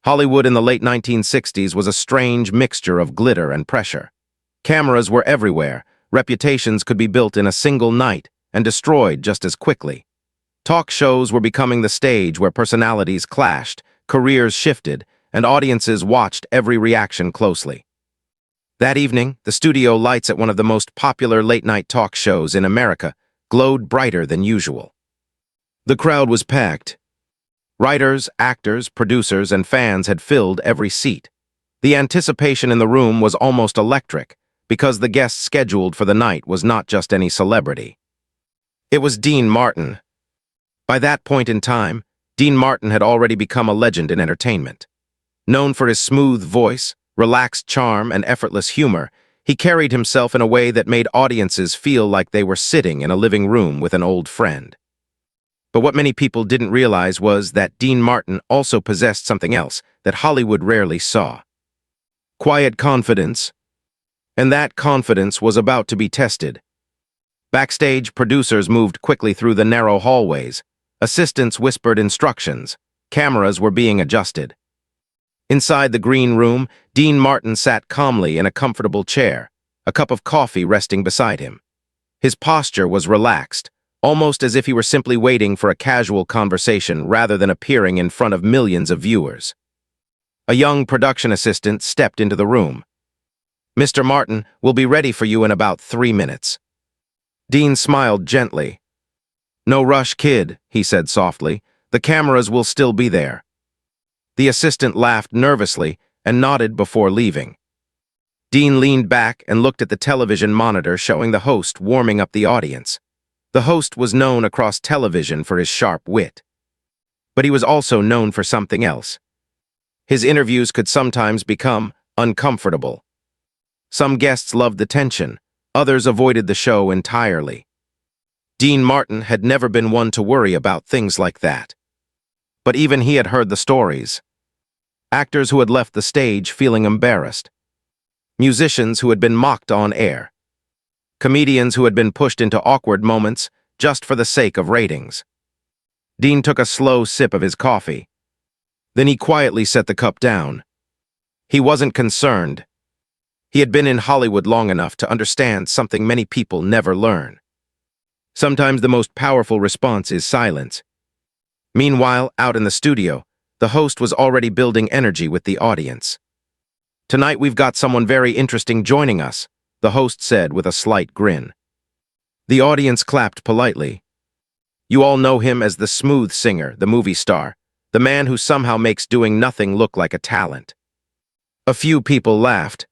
Hollywood in the late 1960s was a strange mixture of glitter and pressure. Cameras were everywhere, reputations could be built in a single night and destroyed just as quickly. Talk shows were becoming the stage where personalities clashed, careers shifted, and audiences watched every reaction closely. That evening, the studio lights at one of the most popular late-night talk shows in America glowed brighter than usual. The crowd was packed. Writers, actors, producers, and fans had filled every seat. The anticipation in the room was almost electric, because the guest scheduled for the night was not just any celebrity. It was Dean Martin. By that point in time, Dean Martin had already become a legend in entertainment. Known for his smooth voice, relaxed charm, and effortless humor, he carried himself in a way that made audiences feel like they were sitting in a living room with an old friend. But what many people didn't realize was that Dean Martin also possessed something else that Hollywood rarely saw. Quiet confidence. And that confidence was about to be tested. Backstage, producers moved quickly through the narrow hallways. Assistants whispered instructions. Cameras were being adjusted. Inside the green room, Dean Martin sat calmly in a comfortable chair, a cup of coffee resting beside him. His posture was relaxed, almost as if he were simply waiting for a casual conversation rather than appearing in front of millions of viewers. A young production assistant stepped into the room. "Mr. Martin, we'll be ready for you in about 3 minutes." Dean smiled gently. "No rush, kid," he said softly. "The cameras will still be there." The assistant laughed nervously and nodded before leaving. Dean leaned back and looked at the television monitor showing the host warming up the audience. The host was known across television for his sharp wit. But he was also known for something else. His interviews could sometimes become uncomfortable. Some guests loved the tension, others avoided the show entirely. Dean Martin had never been one to worry about things like that. But even he had heard the stories. Actors who had left the stage feeling embarrassed. Musicians who had been mocked on air. Comedians who had been pushed into awkward moments just for the sake of ratings. Dean took a slow sip of his coffee. Then he quietly set the cup down. He wasn't concerned. He had been in Hollywood long enough to understand something many people never learn. Sometimes the most powerful response is silence. Meanwhile, out in the studio, the host was already building energy with the audience. "Tonight we've got someone very interesting joining us," the host said with a slight grin. The audience clapped politely. "You all know him as the smooth singer, the movie star, the man who somehow makes doing nothing look like a talent." A few people laughed.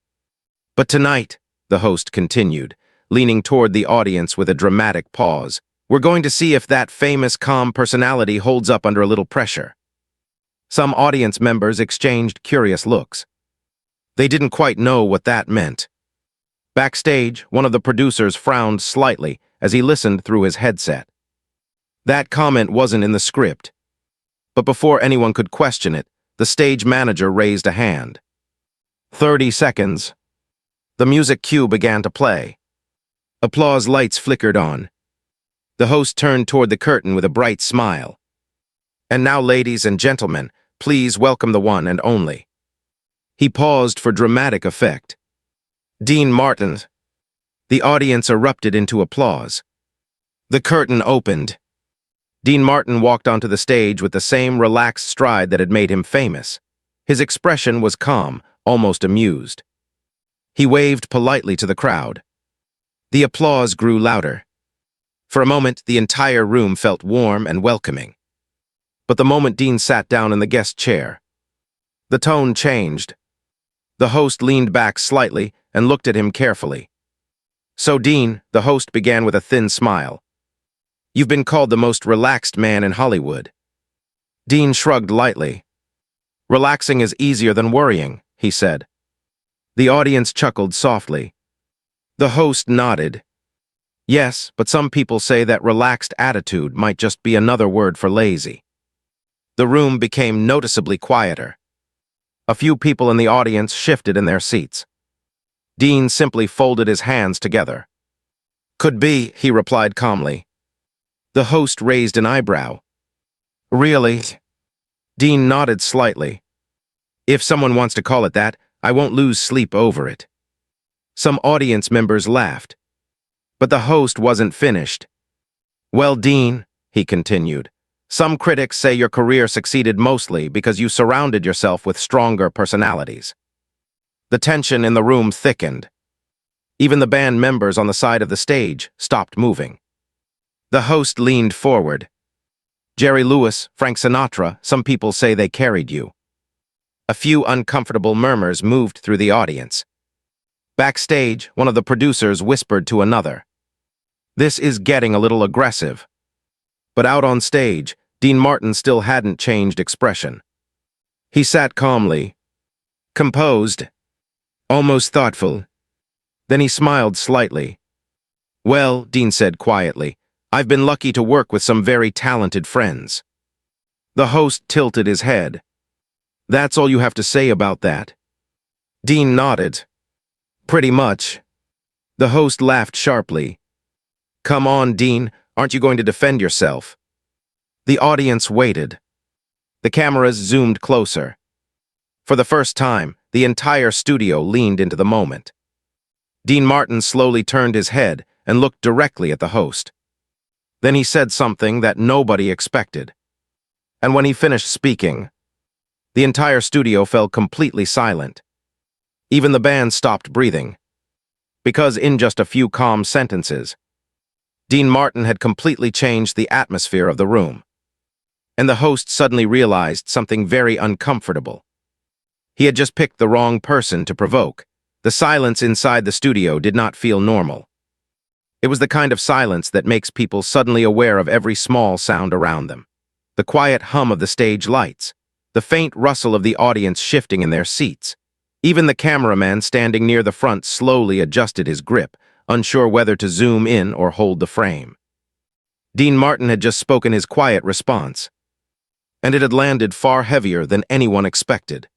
"But tonight," the host continued, leaning toward the audience with a dramatic pause, "we're going to see if that famous calm personality holds up under a little pressure." Some audience members exchanged curious looks. They didn't quite know what that meant. Backstage, one of the producers frowned slightly as he listened through his headset. That comment wasn't in the script. But before anyone could question it, the stage manager raised a hand. 30 seconds. The music cue began to play. Applause lights flickered on. The host turned toward the curtain with a bright smile. "And now, ladies and gentlemen, please welcome the one and only." He paused for dramatic effect. "Dean Martin." The audience erupted into applause. The curtain opened. Dean Martin walked onto the stage with the same relaxed stride that had made him famous. His expression was calm, almost amused. He waved politely to the crowd. The applause grew louder. For a moment, the entire room felt warm and welcoming. But the moment Dean sat down in the guest chair, the tone changed. The host leaned back slightly and looked at him carefully. "So, Dean," the host began with a thin smile, "you've been called the most relaxed man in Hollywood." Dean shrugged lightly. "Relaxing is easier than worrying," he said. The audience chuckled softly. The host nodded. "Yes, but some people say that relaxed attitude might just be another word for lazy." The room became noticeably quieter. A few people in the audience shifted in their seats. Dean simply folded his hands together. "Could be," he replied calmly. The host raised an eyebrow. "Really?" Dean nodded slightly. If someone wants to call it that, I won't lose sleep over it. Some audience members laughed. But the host wasn't finished. Well, Dean, he continued, some critics say your career succeeded mostly because you surrounded yourself with stronger personalities. The tension in the room thickened. Even the band members on the side of the stage stopped moving. The host leaned forward. Jerry Lewis, Frank Sinatra, some people say they carried you. A few uncomfortable murmurs moved through the audience. Backstage, one of the producers whispered to another. This is getting a little aggressive. But out on stage, Dean Martin still hadn't changed expression. He sat calmly, composed, almost thoughtful. Then he smiled slightly. Well, Dean said quietly, I've been lucky to work with some very talented friends. The host tilted his head. That's all you have to say about that? Dean nodded. Pretty much. The host laughed sharply. Come on, Dean, aren't you going to defend yourself? The audience waited. The cameras zoomed closer. For the first time, the entire studio leaned into the moment. Dean Martin slowly turned his head and looked directly at the host. Then he said something that nobody expected. And when he finished speaking, the entire studio fell completely silent. Even the band stopped breathing. Because in just a few calm sentences, Dean Martin had completely changed the atmosphere of the room. And the host suddenly realized something very uncomfortable. He had just picked the wrong person to provoke. The silence inside the studio did not feel normal. It was the kind of silence that makes people suddenly aware of every small sound around them. The quiet hum of the stage lights, the faint rustle of the audience shifting in their seats. Even the cameraman standing near the front slowly adjusted his grip, unsure whether to zoom in or hold the frame. Dean Martin had just spoken his quiet response, and it had landed far heavier than anyone expected.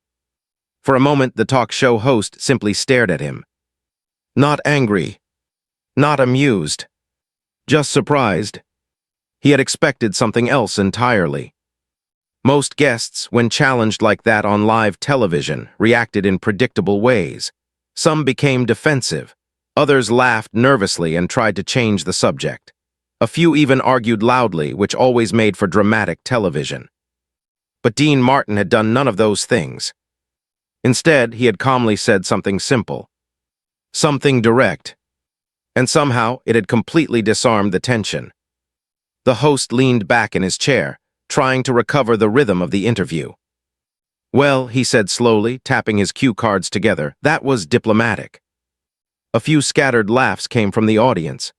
For a moment, the talk show host simply stared at him. Not angry, not amused, just surprised. He had expected something else entirely. Most guests, when challenged like that on live television, reacted in predictable ways. Some became defensive. Others laughed nervously and tried to change the subject. A few even argued loudly, which always made for dramatic television. But Dean Martin had done none of those things. Instead, he had calmly said something simple, something direct, and somehow it had completely disarmed the tension. The host leaned back in his chair, trying to recover the rhythm of the interview. Well, he said slowly, tapping his cue cards together, that was diplomatic. A few scattered laughs came from the audience,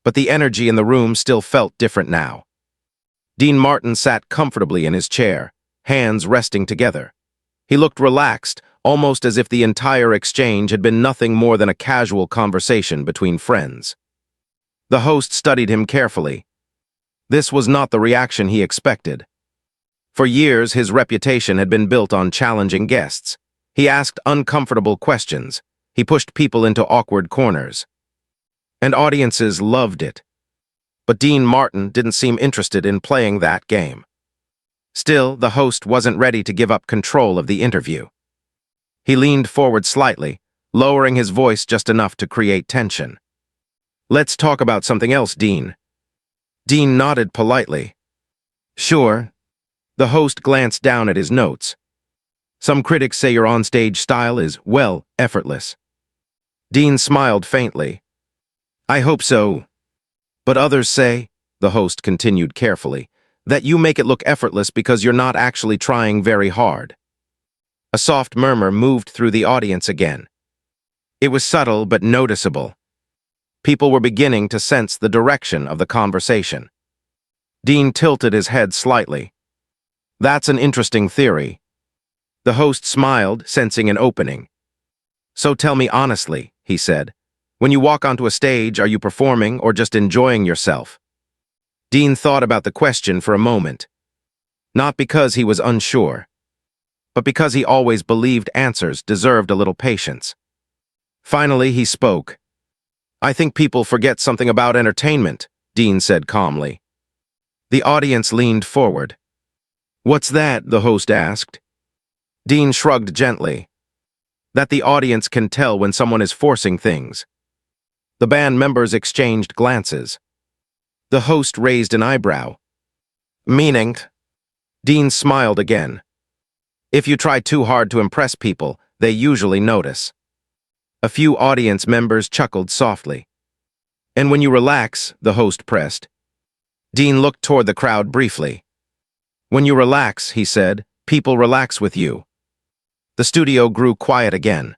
but the energy in the room still felt different now. Dean Martin sat comfortably in his chair, hands resting together. He looked relaxed, almost as if the entire exchange had been nothing more than a casual conversation between friends. The host studied him carefully. This was not the reaction he expected. For years, his reputation had been built on challenging guests. He asked uncomfortable questions. He pushed people into awkward corners. And audiences loved it. But Dean Martin didn't seem interested in playing that game. Still, the host wasn't ready to give up control of the interview. He leaned forward slightly, lowering his voice just enough to create tension. Let's talk about something else, Dean. Dean nodded politely. Sure. The host glanced down at his notes. Some critics say your onstage style is, well, effortless. Dean smiled faintly. I hope so. But others say, the host continued carefully, that you make it look effortless because you're not actually trying very hard. A soft murmur moved through the audience again. It was subtle but noticeable. People were beginning to sense the direction of the conversation. Dean tilted his head slightly. That's an interesting theory. The host smiled, sensing an opening. So tell me honestly, he said, when you walk onto a stage, are you performing or just enjoying yourself? Dean thought about the question for a moment. Not because he was unsure, but because he always believed answers deserved a little patience. Finally, he spoke. I think people forget something about entertainment, Dean said calmly. The audience leaned forward. What's that? The host asked. Dean shrugged gently. That the audience can tell when someone is forcing things. The band members exchanged glances. The host raised an eyebrow. Meaning? Dean smiled again. If you try too hard to impress people, they usually notice. A few audience members chuckled softly. And when you relax, the host pressed. Dean looked toward the crowd briefly. When you relax, he said, people relax with you. The studio grew quiet again.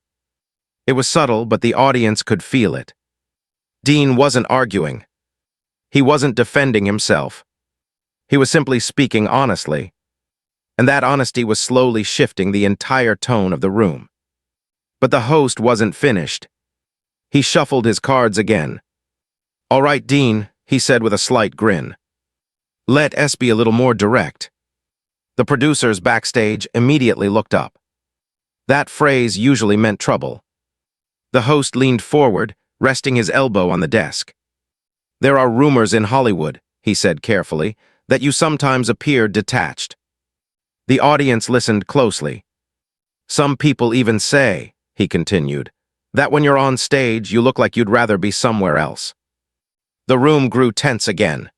It was subtle, but the audience could feel it. Dean wasn't arguing. He wasn't defending himself. He was simply speaking honestly. And that honesty was slowly shifting the entire tone of the room. But the host wasn't finished. He shuffled his cards again. All right, Dean, he said with a slight grin. Let us be a little more direct. The producers backstage immediately looked up. That phrase usually meant trouble. The host leaned forward, resting his elbow on the desk. There are rumors in Hollywood, he said carefully, that you sometimes appear detached. The audience listened closely. Some people even say, he continued, that when you're on stage, you look like you'd rather be somewhere else. The room grew tense again.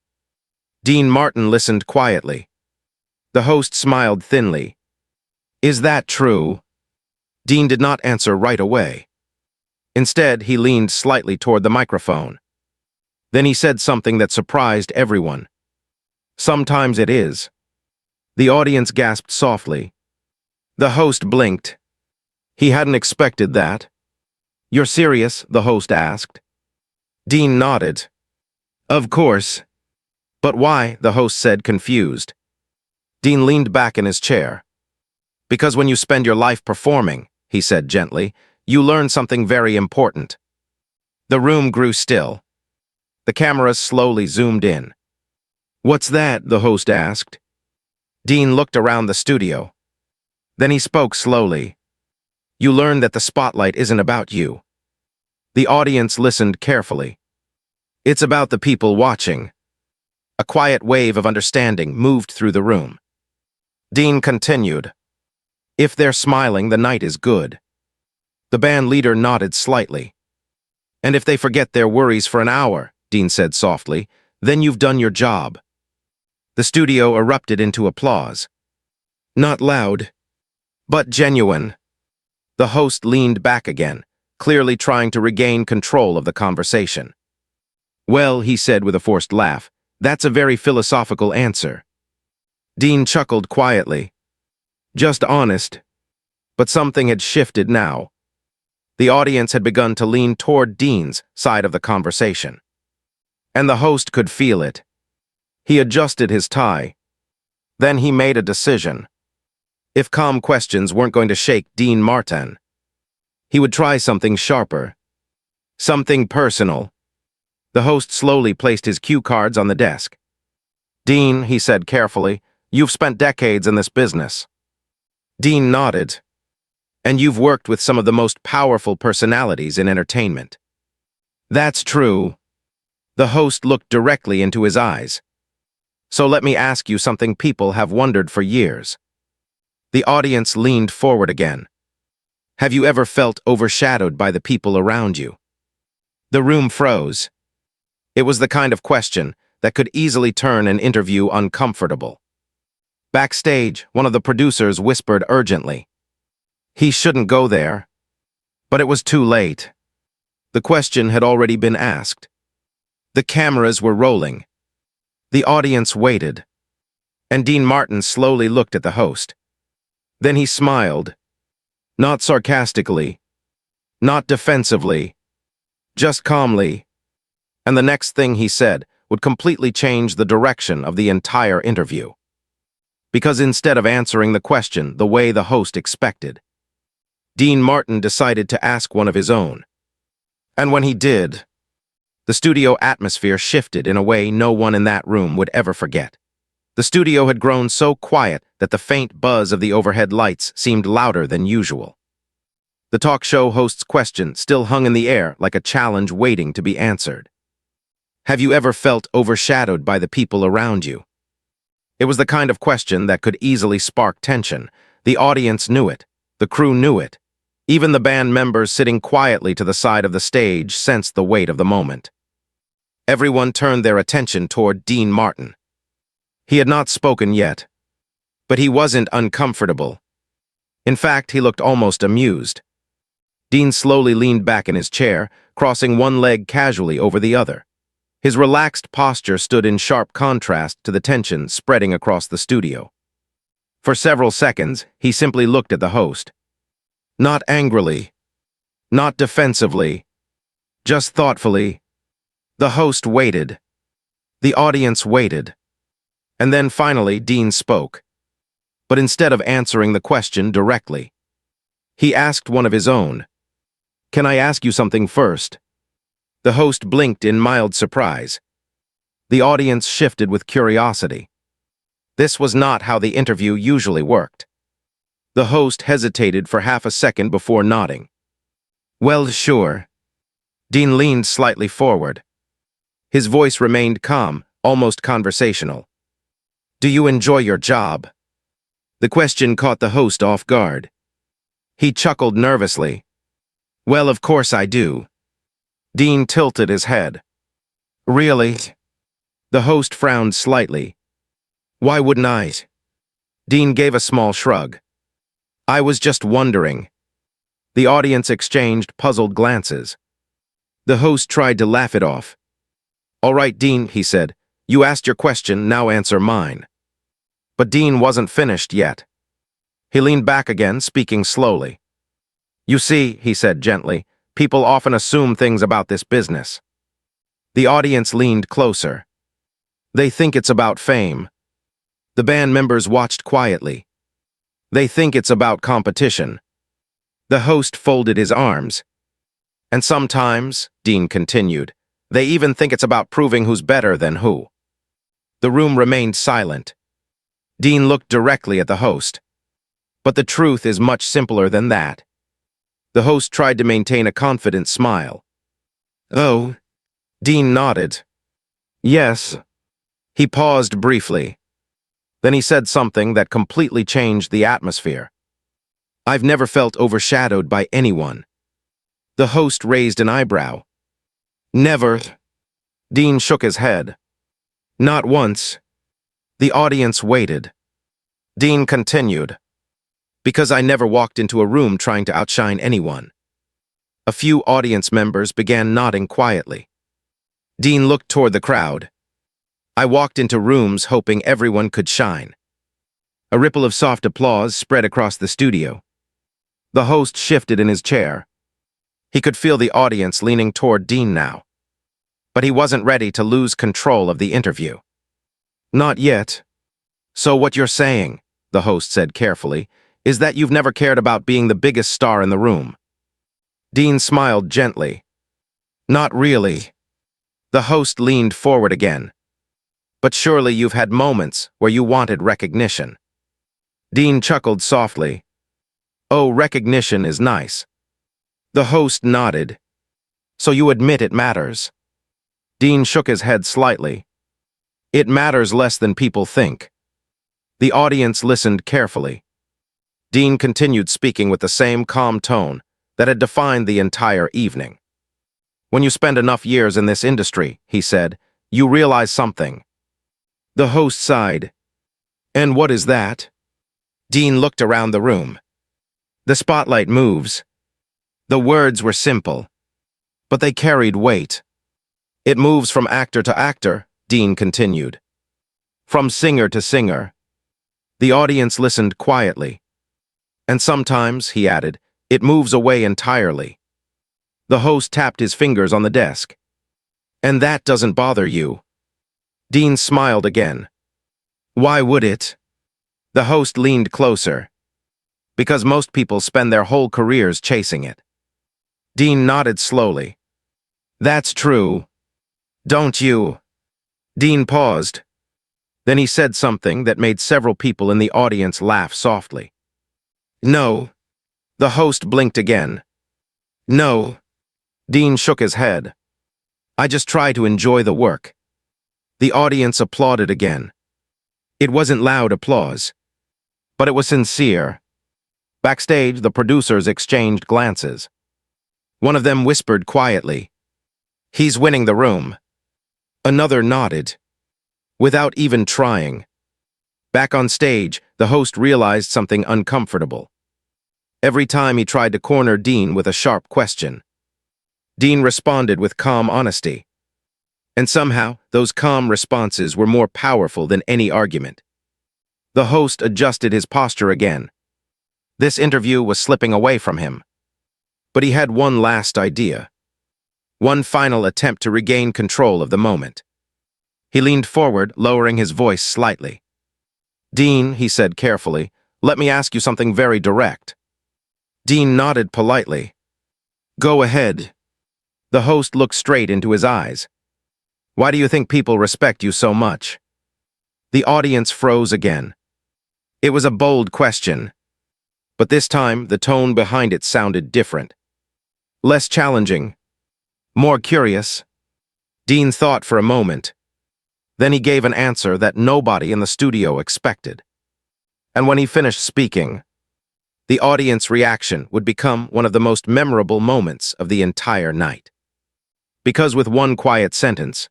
Dean Martin listened quietly. The host smiled thinly. Is that true? Dean did not answer right away. Instead, he leaned slightly toward the microphone. Then he said something that surprised everyone. Sometimes it is. The audience gasped softly. The host blinked. He hadn't expected that. You're serious? The host asked. Dean nodded. Of course. But why? The host said, confused. Dean leaned back in his chair. Because when you spend your life performing, he said gently, you learn something very important. The room grew still. The cameras slowly zoomed in. What's that? The host asked. Dean looked around the studio. Then he spoke slowly. You learn that the spotlight isn't about you. The audience listened carefully. It's about the people watching. A quiet wave of understanding moved through the room. Dean continued. If they're smiling, the night is good. The band leader nodded slightly. And if they forget their worries for an hour, Dean said softly, then you've done your job. The studio erupted into applause. Not loud, but genuine. The host leaned back again, clearly trying to regain control of the conversation. Well, he said with a forced laugh, that's a very philosophical answer. Dean chuckled quietly. Just honest. But something had shifted now. The audience had begun to lean toward Dean's side of the conversation. And the host could feel it. He adjusted his tie. Then he made a decision. If calm questions weren't going to shake Dean Martin, he would try something sharper. Something personal. The host slowly placed his cue cards on the desk. Dean, he said carefully, you've spent decades in this business. Dean nodded. And you've worked with some of the most powerful personalities in entertainment. That's true. The host looked directly into his eyes. So let me ask you something people have wondered for years. The audience leaned forward again. Have you ever felt overshadowed by the people around you? The room froze. It was the kind of question that could easily turn an interview uncomfortable. Backstage, one of the producers whispered urgently. He shouldn't go there. But it was too late. The question had already been asked. The cameras were rolling. The audience waited. And Dean Martin slowly looked at the host. Then he smiled. Not sarcastically. Not defensively. Just calmly. And the next thing he said would completely change the direction of the entire interview. Because instead of answering the question the way the host expected, Dean Martin decided to ask one of his own. And when he did, the studio atmosphere shifted in a way no one in that room would ever forget. The studio had grown so quiet that the faint buzz of the overhead lights seemed louder than usual. The talk show host's question still hung in the air like a challenge waiting to be answered. Have you ever felt overshadowed by the people around you? It was the kind of question that could easily spark tension, The audience knew it. The crew knew it. Even the band members sitting quietly to the side of the stage sensed the weight of the moment. Everyone turned their attention toward Dean Martin. He had not spoken yet, but he wasn't uncomfortable. In fact, he looked almost amused. Dean slowly leaned back in his chair, crossing one leg casually over the other. His relaxed posture stood in sharp contrast to the tension spreading across the studio. For several seconds, he simply looked at the host. Not angrily, not defensively, just thoughtfully. The host waited. The audience waited. And then finally, Dean spoke. But instead of answering the question directly, he asked one of his own. "Can I ask you something first?" The host blinked in mild surprise. The audience shifted with curiosity. This was not how the interview usually worked. The host hesitated for half a second before nodding. "Well, sure." Dean leaned slightly forward. His voice remained calm, almost conversational. "Do you enjoy your job?" The question caught the host off guard. He chuckled nervously. "Well, of course I do." Dean tilted his head. "Really?" The host frowned slightly. "Why wouldn't I?" Dean gave a small shrug. "I was just wondering." The audience exchanged puzzled glances. The host tried to laugh it off. "All right, Dean," he said. "You asked your question, now answer mine." But Dean wasn't finished yet. He leaned back again, speaking slowly. "You see," he said gently, "people often assume things about this business." The audience leaned closer. They think it's about fame. The band members watched quietly. They think it's about competition. The host folded his arms. And sometimes, Dean continued, they even think it's about proving who's better than who. The room remained silent. Dean looked directly at the host. But the truth is much simpler than that. The host tried to maintain a confident smile. "Oh." Dean nodded. "Yes." He paused briefly. Then he said something that completely changed the atmosphere. "I've never felt overshadowed by anyone." The host raised an eyebrow. "Never." Dean shook his head. "Not once." The audience waited. Dean continued. "Because I never walked into a room trying to outshine anyone." A few audience members began nodding quietly. Dean looked toward the crowd. "I walked into rooms hoping everyone could shine." A ripple of soft applause spread across the studio. The host shifted in his chair. He could feel the audience leaning toward Dean now. But he wasn't ready to lose control of the interview. "Not yet." "So what you're saying," the host said carefully, "is that you've never cared about being the biggest star in the room." Dean smiled gently. "Not really." The host leaned forward again. "But surely you've had moments where you wanted recognition." Dean chuckled softly. "Oh, recognition is nice." The host nodded. "So you admit it matters?" Dean shook his head slightly. "It matters less than people think." The audience listened carefully. Dean continued speaking with the same calm tone that had defined the entire evening. "When you spend enough years in this industry," he said, "you realize something." The host sighed. "And what is that?" Dean looked around the room. "The spotlight moves." The words were simple, but they carried weight. "It moves from actor to actor," Dean continued. "From singer to singer." The audience listened quietly. "And sometimes," he added, "it moves away entirely." The host tapped his fingers on the desk. "And that doesn't bother you?" Dean smiled again. "Why would it?" The host leaned closer. "Because most people spend their whole careers chasing it." Dean nodded slowly. "That's true. Don't you?" Dean paused. Then he said something that made several people in the audience laugh softly. "No." The host blinked again. "No." Dean shook his head. "I just try to enjoy the work." The audience applauded again. It wasn't loud applause, but it was sincere. Backstage, the producers exchanged glances. One of them whispered quietly, "He's winning the room." Another nodded, without even trying. Back on stage, the host realized something uncomfortable. Every time he tried to corner Dean with a sharp question, Dean responded with calm honesty. And somehow, those calm responses were more powerful than any argument. The host adjusted his posture again. This interview was slipping away from him. But he had one last idea. One final attempt to regain control of the moment. He leaned forward, lowering his voice slightly. "Dean," he said carefully, "let me ask you something very direct." Dean nodded politely. "Go ahead." The host looked straight into his eyes. "Why do you think people respect you so much?" The audience froze again. It was a bold question, but this time the tone behind it sounded different. Less challenging, more curious. Dean thought for a moment. Then he gave an answer that nobody in the studio expected. And when he finished speaking, the audience reaction would become one of the most memorable moments of the entire night. Because with one quiet sentence,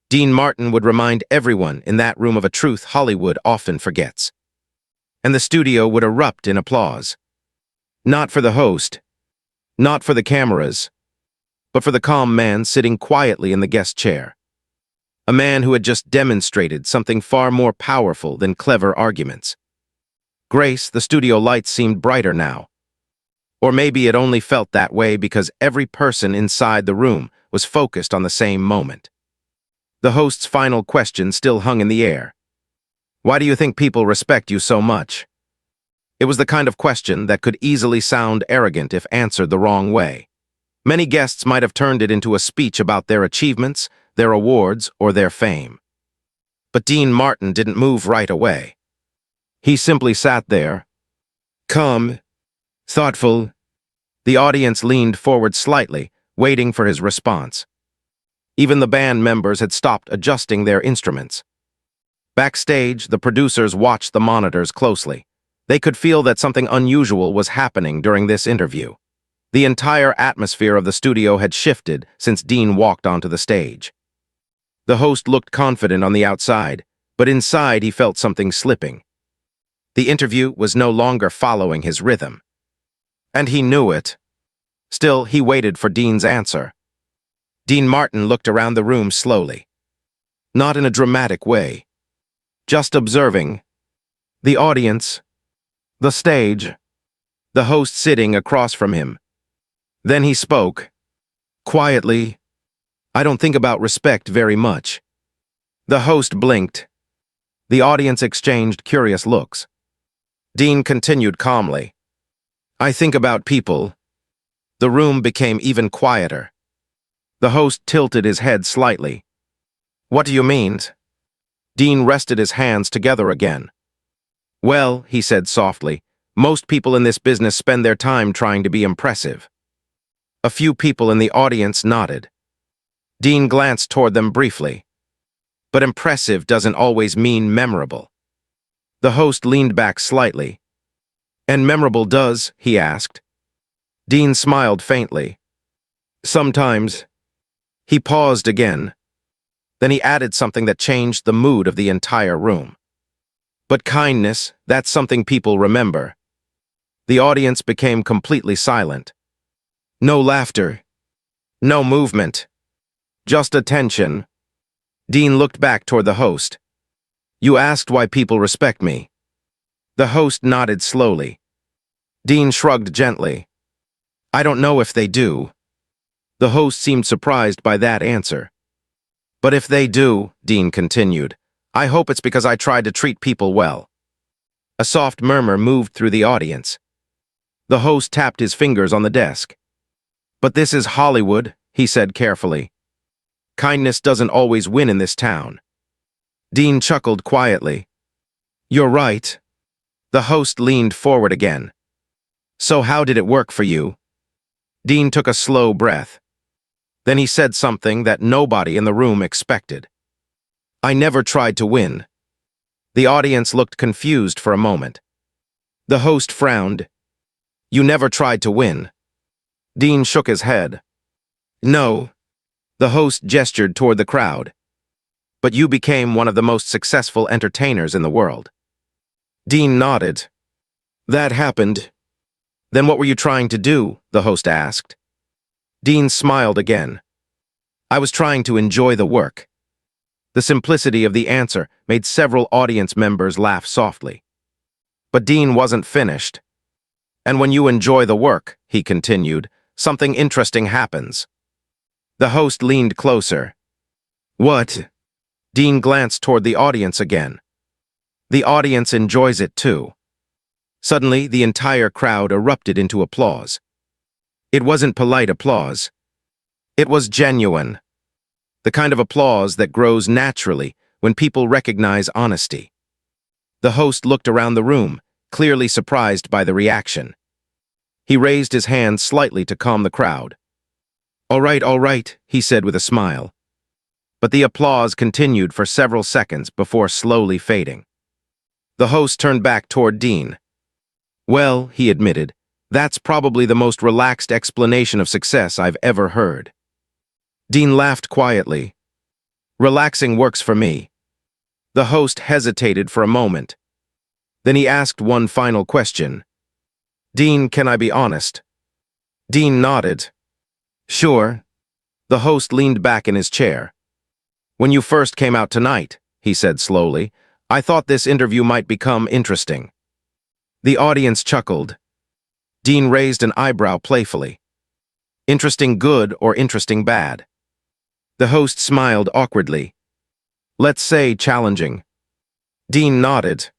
Dean Martin would remind everyone in that room of a truth Hollywood often forgets. And the studio would erupt in applause. Not for the host, not for the cameras, but for the calm man sitting quietly in the guest chair. A man who had just demonstrated something far more powerful than clever arguments. Grace, the studio lights seemed brighter now. Or maybe it only felt that way because every person inside the room was focused on the same moment. The host's final question still hung in the air. "Why do you think people respect you so much?" It was the kind of question that could easily sound arrogant if answered the wrong way. Many guests might have turned it into a speech about their achievements, their awards, or their fame. But Dean Martin didn't move right away. He simply sat there, calm, thoughtful. The audience leaned forward slightly, waiting for his response. Even the band members had stopped adjusting their instruments. Backstage, the producers watched the monitors closely. They could feel that something unusual was happening during this interview. The entire atmosphere of the studio had shifted since Dean walked onto the stage. The host looked confident on the outside, but inside he felt something slipping. The interview was no longer following his rhythm. And he knew it. Still, he waited for Dean's answer. Dean Martin looked around the room slowly. Not in a dramatic way. Just observing. The audience. The stage. The host sitting across from him. Then he spoke. Quietly. "I don't think about respect very much." The host blinked. The audience exchanged curious looks. Dean continued calmly. "I think about people." The room became even quieter. The host tilted his head slightly. "What do you mean?" Dean rested his hands together again. "Well," he said softly, "most people in this business spend their time trying to be impressive." A few people in the audience nodded. Dean glanced toward them briefly. But impressive doesn't always mean memorable. The host leaned back slightly. "And memorable does?" he asked. Dean smiled faintly. "Sometimes." He paused again. Then he added something that changed the mood of the entire room. "But kindness, that's something people remember." The audience became completely silent. No laughter. No movement. Just attention. Dean looked back toward the host. "You asked why people respect me." The host nodded slowly. Dean shrugged gently. "I don't know if they do." The host seemed surprised by that answer. "But if they do," Dean continued, "I hope it's because I tried to treat people well." A soft murmur moved through the audience. The host tapped his fingers on the desk. "But this is Hollywood," he said carefully. "Kindness doesn't always win in this town." Dean chuckled quietly. "You're right." The host leaned forward again. "So how did it work for you?" Dean took a slow breath. Then he said something that nobody in the room expected. "I never tried to win." The audience looked confused for a moment. The host frowned. You never tried to win. Dean shook his head. No. The host gestured toward the crowd. But you became one of the most successful entertainers in the world. Dean nodded. That happened. Then what were you trying to do? The host asked. Dean smiled again. I was trying to enjoy the work. The simplicity of the answer made several audience members laugh softly. But Dean wasn't finished. And when you enjoy the work, he continued, something interesting happens. The host leaned closer. What? Dean glanced toward the audience again. The audience enjoys it too. Suddenly, the entire crowd erupted into applause. It wasn't polite applause. It was genuine. The kind of applause that grows naturally when people recognize honesty. The host looked around the room, clearly surprised by the reaction. He raised his hand slightly to calm the crowd. All right, he said with a smile. But the applause continued for several seconds before slowly fading. The host turned back toward Dean. Well, he admitted, that's probably the most relaxed explanation of success I've ever heard. Dean laughed quietly. Relaxing works for me. The host hesitated for a moment. Then he asked one final question. Dean, can I be honest? Dean nodded. Sure. The host leaned back in his chair. When you first came out tonight, he said slowly, I thought this interview might become interesting. The audience chuckled. Dean raised an eyebrow playfully. Interesting good or interesting bad? The host smiled awkwardly. Let's say challenging. Dean nodded.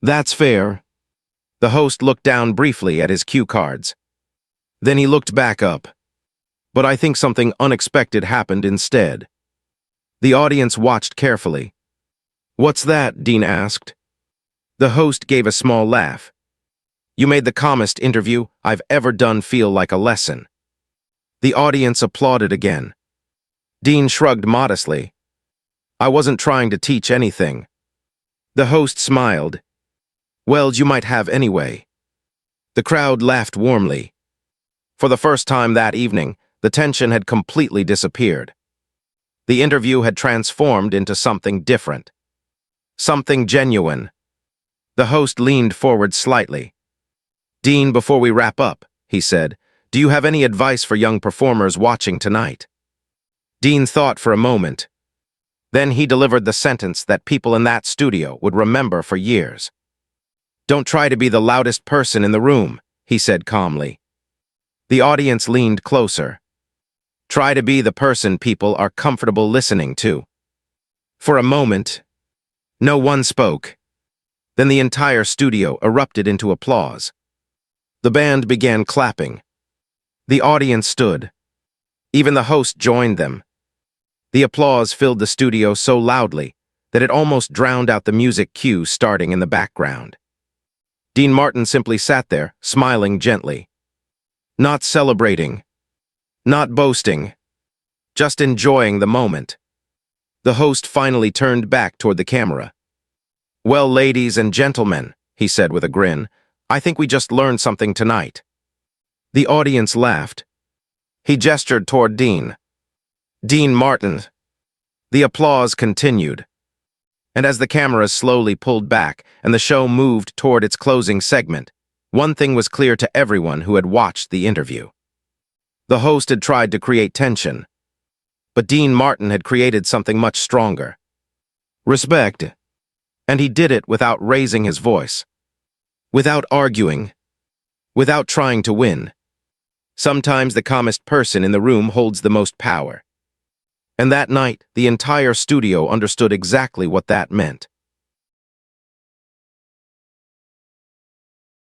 That's fair. The host looked down briefly at his cue cards. Then he looked back up. But I think something unexpected happened instead. The audience watched carefully. What's that? Dean asked. The host gave a small laugh. You made the calmest interview I've ever done feel like a lesson. The audience applauded again. Dean shrugged modestly. I wasn't trying to teach anything. The host smiled. Well, you might have anyway. The crowd laughed warmly. For the first time that evening, the tension had completely disappeared. The interview had transformed into something different. Something genuine. The host leaned forward slightly. Dean, before we wrap up, he said, do you have any advice for young performers watching tonight? Dean thought for a moment. Then he delivered the sentence that people in that studio would remember for years. Don't try to be the loudest person in the room, he said calmly. The audience leaned closer. Try to be the person people are comfortable listening to. For a moment, no one spoke. Then the entire studio erupted into applause. The band began clapping. The audience stood. Even the host joined them. The applause filled the studio so loudly that it almost drowned out the music cue starting in the background. Dean Martin simply sat there, smiling gently. Not celebrating. Not boasting. Just enjoying the moment. The host finally turned back toward the camera. Well, ladies and gentlemen, he said with a grin, I think we just learned something tonight. The audience laughed. He gestured toward Dean. Dean Martin. The applause continued. And as the cameras slowly pulled back and the show moved toward its closing segment, one thing was clear to everyone who had watched the interview. The host had tried to create tension, but Dean Martin had created something much stronger. Respect. And he did it without raising his voice. Without arguing. Without trying to win. Sometimes the calmest person in the room holds the most power. And that night, the entire studio understood exactly what that meant.